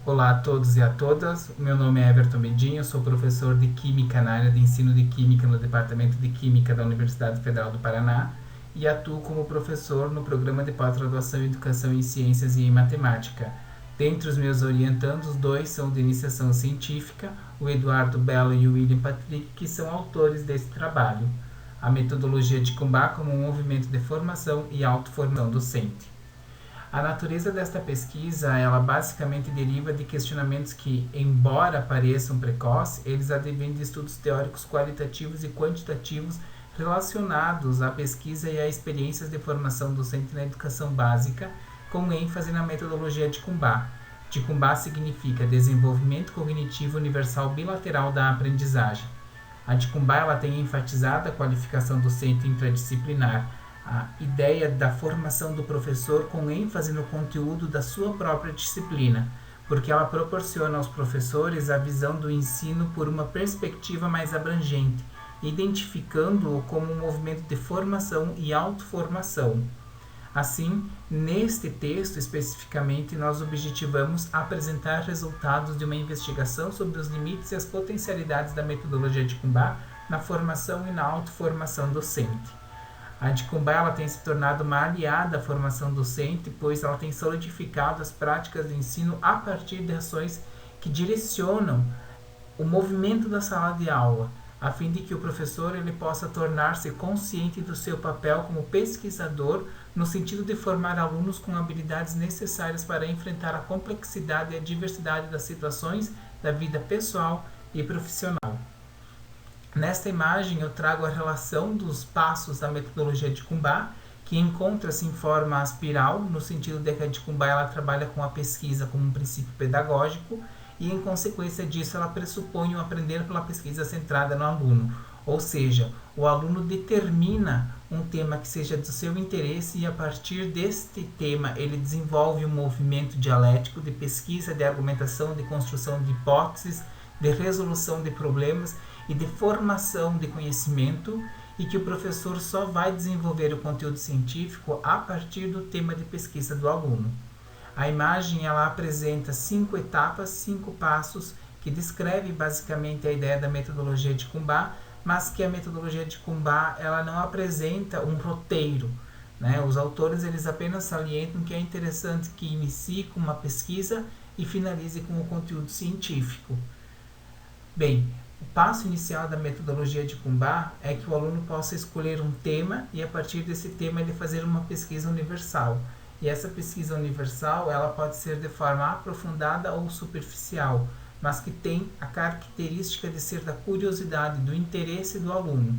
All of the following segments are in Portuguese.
Olá a todos e a todas, meu nome é Everton Medinho, sou professor de Química na área de ensino de Química no Departamento de Química da Universidade Federal do Paraná e atuo como professor no programa de pós-graduação em Educação em Ciências e em Matemática. Dentre os meus orientandos, 2 são de iniciação científica, o Eduardo Bello e o William Patrick, que são autores desse trabalho. A metodologia de Kumbhá como um movimento de formação e autoformação docente. A natureza desta pesquisa, ela basicamente deriva de questionamentos que, embora pareçam precoces, eles advêm de estudos teóricos qualitativos e quantitativos relacionados à pesquisa e a experiências de formação docente na educação básica, com ênfase na metodologia de Kumbhá. De Kumbhá significa Desenvolvimento Cognitivo Universal Bilateral da Aprendizagem. A de Kumbhá ela tem enfatizado a qualificação docente interdisciplinar, a ideia da formação do professor com ênfase no conteúdo da sua própria disciplina, porque ela proporciona aos professores a visão do ensino por uma perspectiva mais abrangente, identificando-o como um movimento de formação e autoformação. Assim, neste texto especificamente, nós objetivamos apresentar resultados de uma investigação sobre os limites e as potencialidades da metodologia de Kumbhá na formação e na autoformação docente. A de Kumbhá ela tem se tornado uma aliada à formação docente, pois ela tem solidificado as práticas de ensino a partir de ações que direcionam o movimento da sala de aula, a fim de que o professor ele possa tornar-se consciente do seu papel como pesquisador, no sentido de formar alunos com habilidades necessárias para enfrentar a complexidade e a diversidade das situações da vida pessoal e profissional. Nesta imagem eu trago a relação dos passos da metodologia de Kumbhá, que encontra-se em forma espiral, no sentido de que a de Kumbhá ela trabalha com a pesquisa como um princípio pedagógico e, em consequência disso, ela pressupõe o aprender pela pesquisa centrada no aluno, ou seja, o aluno determina um tema que seja do seu interesse e, a partir deste tema, ele desenvolve um movimento dialético de pesquisa, de argumentação, de construção de hipóteses, de resolução de problemas e de formação de conhecimento, e que o professor só vai desenvolver o conteúdo científico a partir do tema de pesquisa do aluno. A imagem ela apresenta 5 etapas, 5 passos, que descreve basicamente a ideia da metodologia de Kumbhá, mas que a metodologia de Kumbhá ela não apresenta um roteiro, né? Os autores eles apenas salientam que é interessante que inicie com uma pesquisa e finalize com o conteúdo científico. Bem, o passo inicial da metodologia de Kumbhá é que o aluno possa escolher um tema e, a partir desse tema, ele fazer uma pesquisa universal. E essa pesquisa universal ela pode ser de forma aprofundada ou superficial, mas que tem a característica de ser da curiosidade, do interesse do aluno.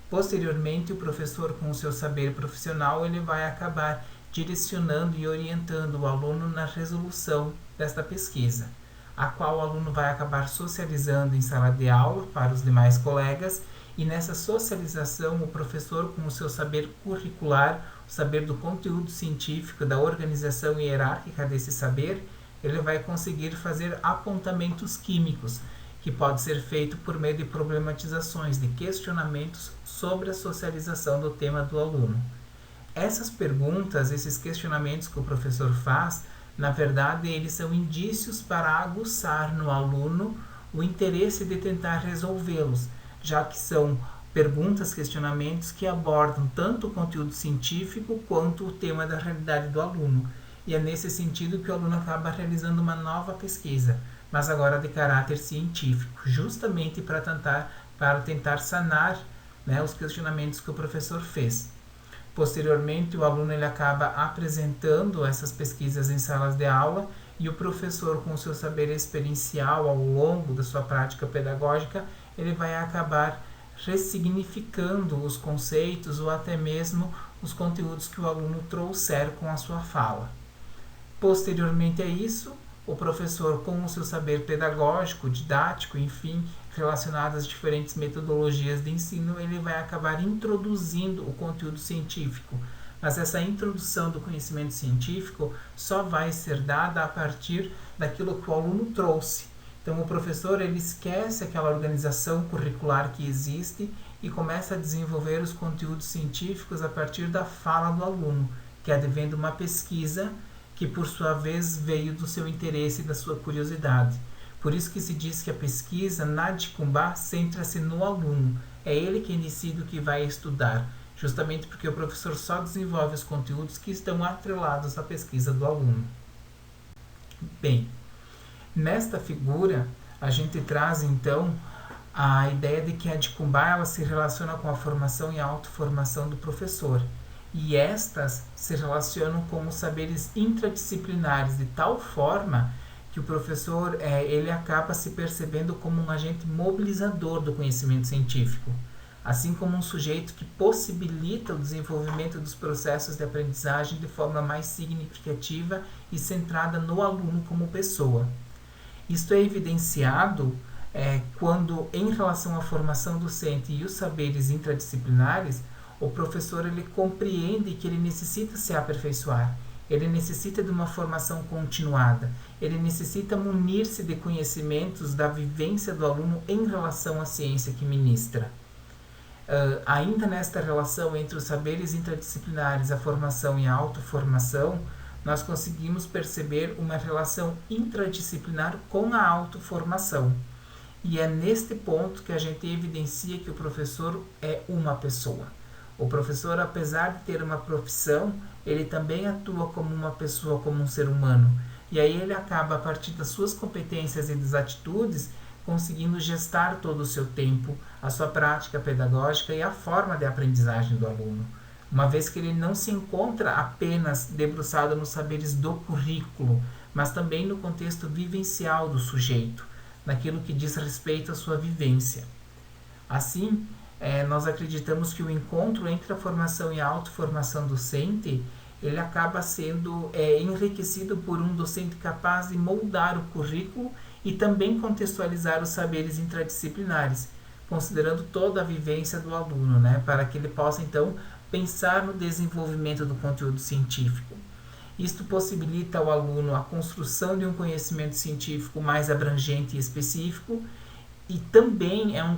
Posteriormente, o professor, com o seu saber profissional, ele vai acabar direcionando e orientando o aluno na resolução desta pesquisa, a qual o aluno vai acabar socializando em sala de aula para os demais colegas, e nessa socialização o professor, com o seu saber curricular, o saber do conteúdo científico, da organização hierárquica desse saber, ele vai conseguir fazer apontamentos químicos, que pode ser feito por meio de problematizações, de questionamentos sobre a socialização do tema do aluno. Essas perguntas, esses questionamentos que o professor faz, na verdade, eles são indícios para aguçar no aluno o interesse de tentar resolvê-los, já que são perguntas, questionamentos que abordam tanto o conteúdo científico quanto o tema da realidade do aluno. E é nesse sentido que o aluno acaba realizando uma nova pesquisa, mas agora de caráter científico, justamente para tentar sanar, né, os questionamentos que o professor fez. Posteriormente, o aluno ele acaba apresentando essas pesquisas em salas de aula, e o professor, com o seu saber experiencial ao longo da sua prática pedagógica, ele vai acabar ressignificando os conceitos ou até mesmo os conteúdos que o aluno trouxer com a sua fala. Posteriormente a isso, o professor, com o seu saber pedagógico, didático, enfim, relacionado às diferentes metodologias de ensino, ele vai acabar introduzindo o conteúdo científico. Mas essa introdução do conhecimento científico só vai ser dada a partir daquilo que o aluno trouxe. Então, o professor ele esquece aquela organização curricular que existe e começa a desenvolver os conteúdos científicos a partir da fala do aluno, que advém de uma pesquisa que por sua vez veio do seu interesse e da sua curiosidade. Por isso que se diz que a pesquisa na Dikumbá centra-se no aluno. É ele quem decide o que vai estudar, justamente porque o professor só desenvolve os conteúdos que estão atrelados à pesquisa do aluno. Bem, nesta figura, a gente traz então a ideia de que a Dikumbá ela se relaciona com a formação e a autoformação do professor. E estas se relacionam com os saberes interdisciplinares de tal forma que o professor ele acaba se percebendo como um agente mobilizador do conhecimento científico, assim como um sujeito que possibilita o desenvolvimento dos processos de aprendizagem de forma mais significativa e centrada no aluno como pessoa. Isto é evidenciado quando, em relação à formação docente e os saberes interdisciplinares, o professor ele compreende que ele necessita se aperfeiçoar, ele necessita de uma formação continuada, ele necessita munir-se de conhecimentos da vivência do aluno em relação à ciência que ministra. Ainda nesta relação entre os saberes interdisciplinares, a formação e a autoformação, nós conseguimos perceber uma relação intradisciplinar com a autoformação. E é neste ponto que a gente evidencia que o professor é uma pessoa. O professor, apesar de ter uma profissão, ele também atua como uma pessoa, como um ser humano. E aí ele acaba, a partir das suas competências e das atitudes, conseguindo gestar todo o seu tempo, a sua prática pedagógica e a forma de aprendizagem do aluno. Uma vez que ele não se encontra apenas debruçado nos saberes do currículo, mas também no contexto vivencial do sujeito, naquilo que diz respeito à sua vivência. Assim, nós acreditamos que o encontro entre a formação e a autoformação docente, ele acaba sendo enriquecido por um docente capaz de moldar o currículo e também contextualizar os saberes interdisciplinares, considerando toda a vivência do aluno, para que ele possa, então, pensar no desenvolvimento do conteúdo científico. Isto possibilita ao aluno a construção de um conhecimento científico mais abrangente e específico, e também é um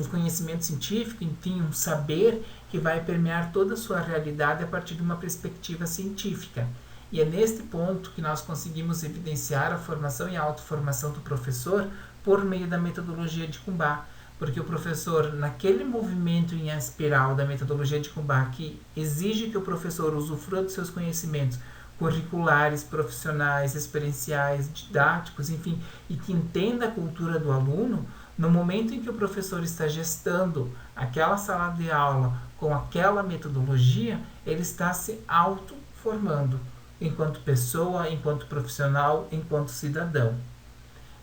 conhecimento científico, enfim, um saber que vai permear toda a sua realidade a partir de uma perspectiva científica. E é neste ponto que nós conseguimos evidenciar a formação e a autoformação do professor por meio da metodologia Dikumbá, porque o professor, naquele movimento em espiral da metodologia Dikumbá, que exige que o professor usufrua dos seus conhecimentos curriculares, profissionais, experienciais, didáticos, enfim, e que entenda a cultura do aluno, no momento em que o professor está gestando aquela sala de aula com aquela metodologia, ele está se autoformando enquanto pessoa, enquanto profissional, enquanto cidadão.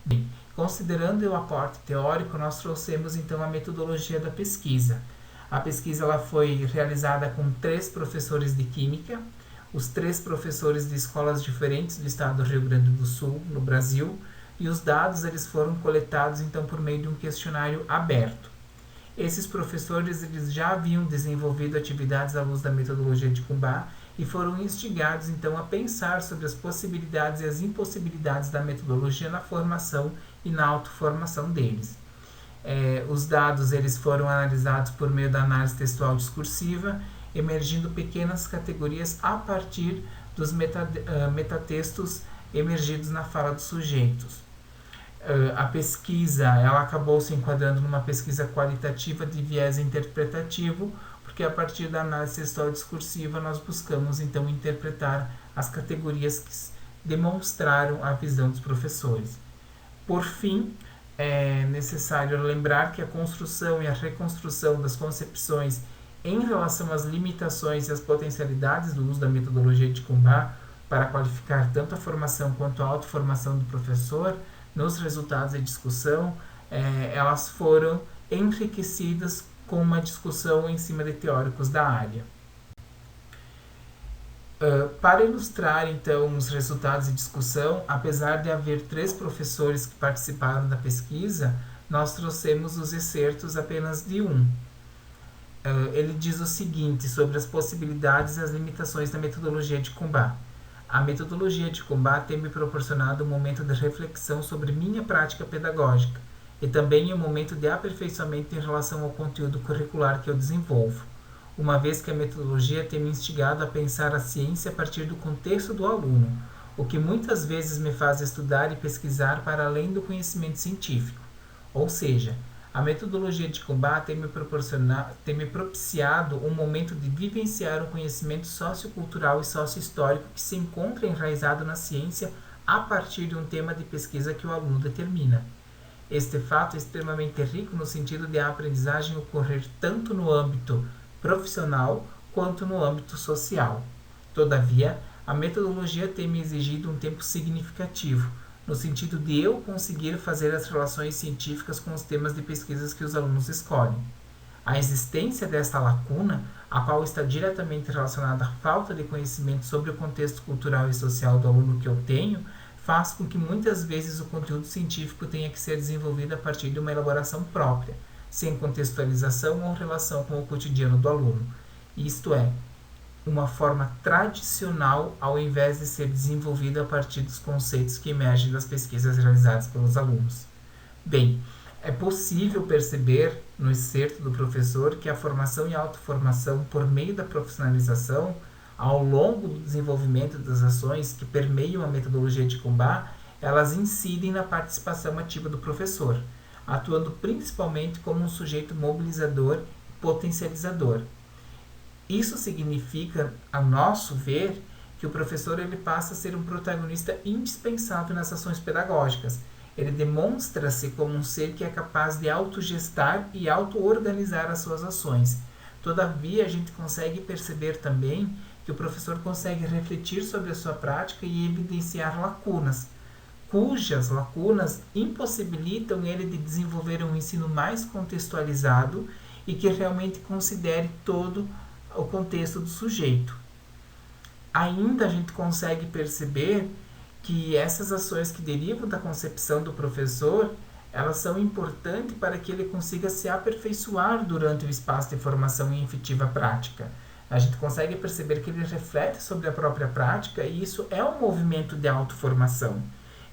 Bem, considerando o aporte teórico, nós trouxemos então a metodologia da pesquisa. A pesquisa ela foi realizada com 3 professores de Química, os 3 professores de escolas diferentes do estado do Rio Grande do Sul, no Brasil, e os dados eles foram coletados então por meio de um questionário aberto. Esses professores eles já haviam desenvolvido atividades à luz da metodologia Dikumbá e foram instigados então a pensar sobre as possibilidades e as impossibilidades da metodologia na formação e na autoformação deles. Os dados eles foram analisados por meio da análise textual discursiva, emergindo pequenas categorias a partir dos metatextos emergidos na fala dos sujeitos. A pesquisa ela acabou se enquadrando numa pesquisa qualitativa de viés interpretativo, porque a partir da análise textual discursiva nós buscamos então interpretar as categorias que demonstraram a visão dos professores. Por fim, é necessário lembrar que a construção e a reconstrução das concepções em relação às limitações e às potencialidades do uso da metodologia Dikumbá para qualificar tanto a formação quanto a autoformação do professor, nos resultados da discussão, elas foram enriquecidas com uma discussão em cima de teóricos da área. Para ilustrar, então, os resultados de discussão, apesar de haver 3 professores que participaram da pesquisa, nós trouxemos os excertos apenas de um. Ele diz o seguinte sobre as possibilidades e as limitações da metodologia Dikumbá. A metodologia Dikumbá tem me proporcionado um momento de reflexão sobre minha prática pedagógica e também um momento de aperfeiçoamento em relação ao conteúdo curricular que eu desenvolvo, uma vez que a metodologia tem me instigado a pensar a ciência a partir do contexto do aluno, o que muitas vezes me faz estudar e pesquisar para além do conhecimento científico. Ou seja, a metodologia de combate tem me propiciado um momento de vivenciar um conhecimento sociocultural e sociohistórico que se encontra enraizado na ciência a partir de um tema de pesquisa que o aluno determina. Este fato é extremamente rico no sentido de a aprendizagem ocorrer tanto no âmbito profissional quanto no âmbito social. Todavia, a metodologia tem me exigido um tempo significativo, no sentido de eu conseguir fazer as relações científicas com os temas de pesquisas que os alunos escolhem. A existência desta lacuna, a qual está diretamente relacionada à falta de conhecimento sobre o contexto cultural e social do aluno que eu tenho, faz com que muitas vezes o conteúdo científico tenha que ser desenvolvido a partir de uma elaboração própria, sem contextualização ou relação com o cotidiano do aluno. Isto é, uma forma tradicional ao invés de ser desenvolvida a partir dos conceitos que emergem das pesquisas realizadas pelos alunos. Bem, é possível perceber no excerto do professor que a formação e a autoformação por meio da profissionalização, ao longo do desenvolvimento das ações que permeiam a metodologia de combate, elas incidem na participação ativa do professor, atuando principalmente como um sujeito mobilizador e potencializador. Isso significa, a nosso ver, que o professor ele passa a ser um protagonista indispensável nas ações pedagógicas. Ele demonstra-se como um ser que é capaz de autogestar e auto-organizar as suas ações. Todavia, a gente consegue perceber também que o professor consegue refletir sobre a sua prática e evidenciar lacunas, cujas lacunas impossibilitam ele de desenvolver um ensino mais contextualizado e que realmente considere todo o contexto do sujeito. Ainda a gente consegue perceber que essas ações que derivam da concepção do professor, elas são importantes para que ele consiga se aperfeiçoar durante o espaço de formação e efetiva prática. A gente consegue perceber que ele reflete sobre a própria prática e isso é um movimento de autoformação.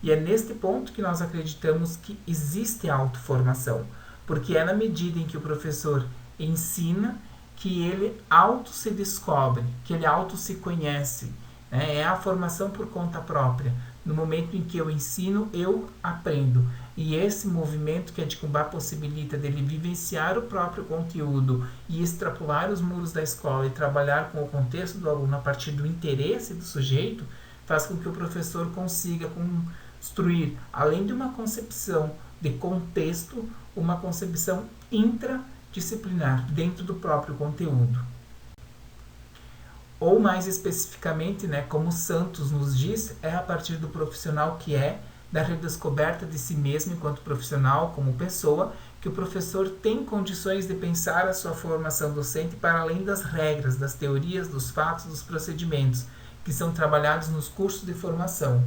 E é neste ponto que nós acreditamos que existe autoformação, porque é na medida em que o professor ensina que ele auto se descobre, que ele auto se conhece. É a formação por conta própria. No momento em que eu ensino, eu aprendo. E esse movimento que a de combate possibilita dele vivenciar o próprio conteúdo e extrapolar os muros da escola e trabalhar com o contexto do aluno a partir do interesse do sujeito, faz com que o professor consiga construir, além de uma concepção de contexto, uma concepção intradisciplinar dentro do próprio conteúdo. Ou mais especificamente, como Santos nos diz, é a partir do profissional que é, da redescoberta de si mesmo enquanto profissional, como pessoa, que o professor tem condições de pensar a sua formação docente para além das regras, das teorias, dos fatos, dos procedimentos, que são trabalhados nos cursos de formação.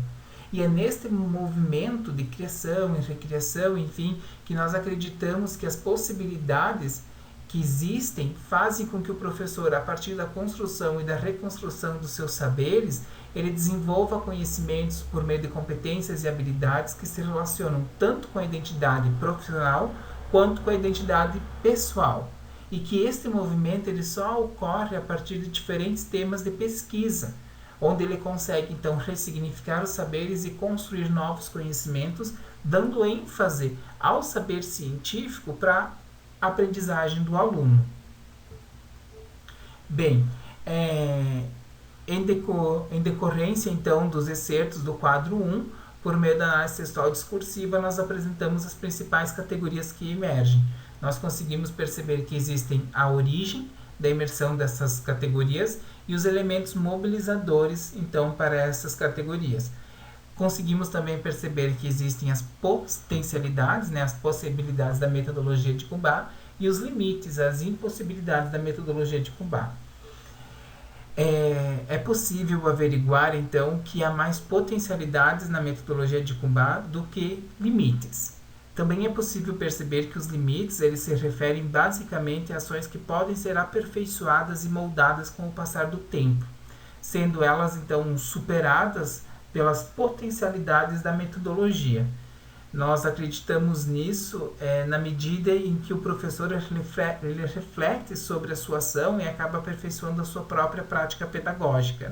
E é neste movimento de criação e recriação, enfim, que nós acreditamos que as possibilidades que existem fazem com que o professor, a partir da construção e da reconstrução dos seus saberes, ele desenvolva conhecimentos por meio de competências e habilidades que se relacionam tanto com a identidade profissional quanto com a identidade pessoal. E que este movimento ele só ocorre a partir de diferentes temas de pesquisa, onde ele consegue então ressignificar os saberes e construir novos conhecimentos, dando ênfase ao saber científico para a aprendizagem do aluno. Bem, em decorrência então dos excertos do quadro 1, por meio da análise textual discursiva, nós apresentamos as principais categorias que emergem. Nós conseguimos perceber que existem a origem da imersão dessas categorias e os elementos mobilizadores, então, para essas categorias. Conseguimos também perceber que existem as potencialidades, as possibilidades da metodologia de combate e os limites, as impossibilidades da metodologia de combate. É possível averiguar, então, que há mais potencialidades na metodologia de combate do que limites. Também é possível perceber que os limites eles se referem basicamente a ações que podem ser aperfeiçoadas e moldadas com o passar do tempo, sendo elas, então, superadas pelas potencialidades da metodologia. Nós acreditamos nisso na medida em que o professor ele reflete sobre a sua ação e acaba aperfeiçoando a sua própria prática pedagógica,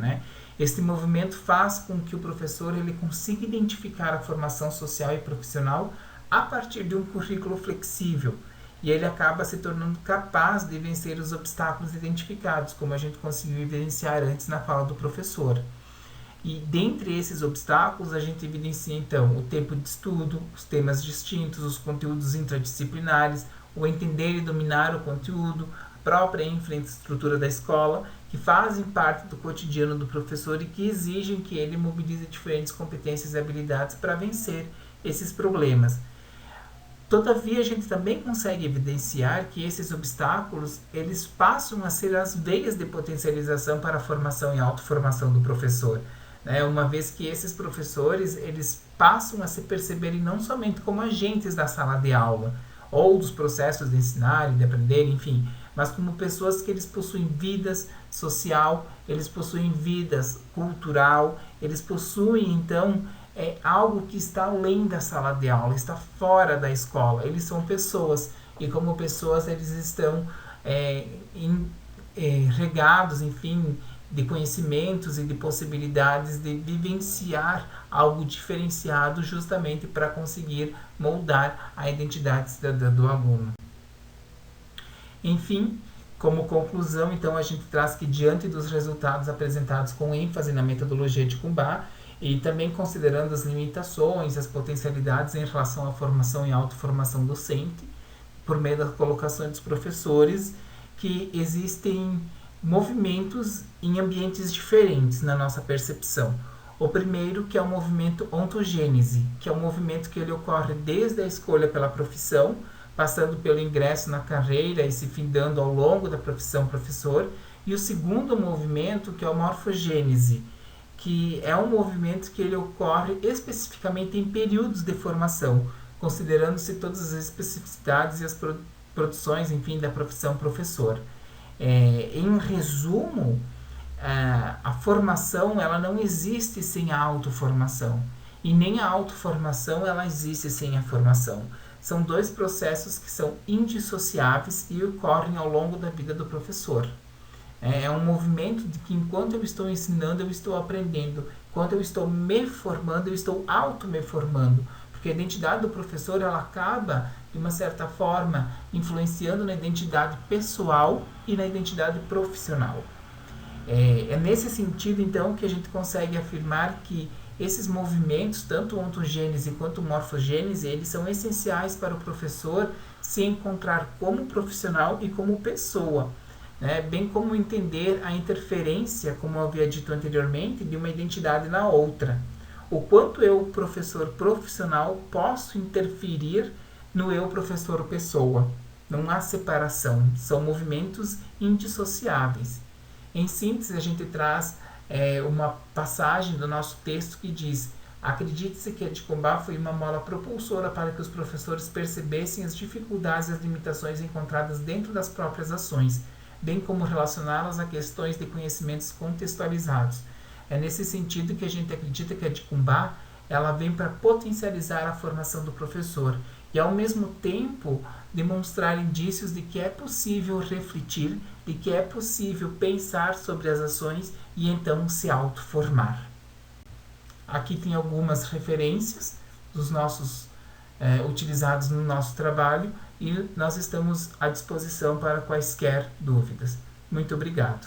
Este movimento faz com que o professor ele consiga identificar a formação social e profissional a partir de um currículo flexível, e ele acaba se tornando capaz de vencer os obstáculos identificados, como a gente conseguiu evidenciar antes na fala do professor. E dentre esses obstáculos, a gente evidencia então o tempo de estudo, os temas distintos, os conteúdos interdisciplinares, o entender e dominar o conteúdo, a própria infraestrutura da escola, que fazem parte do cotidiano do professor e que exigem que ele mobilize diferentes competências e habilidades para vencer esses problemas. Todavia, a gente também consegue evidenciar que esses obstáculos eles passam a ser as veias de potencialização para a formação e autoformação do professor, né? Uma vez que esses professores eles passam a se perceberem não somente como agentes da sala de aula ou dos processos de ensinar e de aprender, enfim, mas como pessoas que eles possuem vidas social, eles possuem vidas cultural, eles possuem então algo que está além da sala de aula, está fora da escola. Eles são pessoas e como pessoas eles estão regados, enfim, de conhecimentos e de possibilidades de vivenciar algo diferenciado justamente para conseguir moldar a identidade cidadã do aluno. Enfim, como conclusão, então, a gente traz que diante dos resultados apresentados com ênfase na metodologia de Kumbá, e também considerando as limitações, as potencialidades em relação à formação e autoformação docente, por meio da colocação dos professores, que existem movimentos em ambientes diferentes na nossa percepção. O primeiro, que é o movimento ontogênese, que é um movimento que ele ocorre desde a escolha pela profissão, passando pelo ingresso na carreira e se findando ao longo da profissão professor. E o segundo movimento, que é o morfogênese, que é um movimento que ele ocorre especificamente em períodos de formação, considerando-se todas as especificidades e as produções, enfim, da profissão professor. Em resumo, a formação ela não existe sem a autoformação, e nem a autoformação ela existe sem a formação. São dois processos que são indissociáveis e ocorrem ao longo da vida do professor. É um movimento de que enquanto eu estou ensinando, eu estou aprendendo. Enquanto eu estou me formando, eu estou auto-me formando. Porque a identidade do professor, ela acaba, de uma certa forma, influenciando na identidade pessoal e na identidade profissional. É nesse sentido, então, que a gente consegue afirmar que esses movimentos, tanto ontogênese quanto morfogênese, eles são essenciais para o professor se encontrar como profissional e como pessoa. Bem como entender a interferência, como eu havia dito anteriormente, de uma identidade na outra. O quanto eu, professor profissional, posso interferir no eu, professor pessoa. Não há separação, são movimentos indissociáveis. Em síntese, a gente traz uma passagem do nosso texto que diz: acredite-se que a de Kumbá foi uma mola propulsora para que os professores percebessem as dificuldades e as limitações encontradas dentro das próprias ações, bem como relacioná-las a questões de conhecimentos contextualizados. É nesse sentido que a gente acredita que a de Kumbá ela vem para potencializar a formação do professor e, ao mesmo tempo, demonstrar indícios de que é possível refletir, de que é possível pensar sobre as ações e então se autoformar. Aqui tem algumas referências dos nossos utilizados no nosso trabalho e nós estamos à disposição para quaisquer dúvidas. Muito obrigado.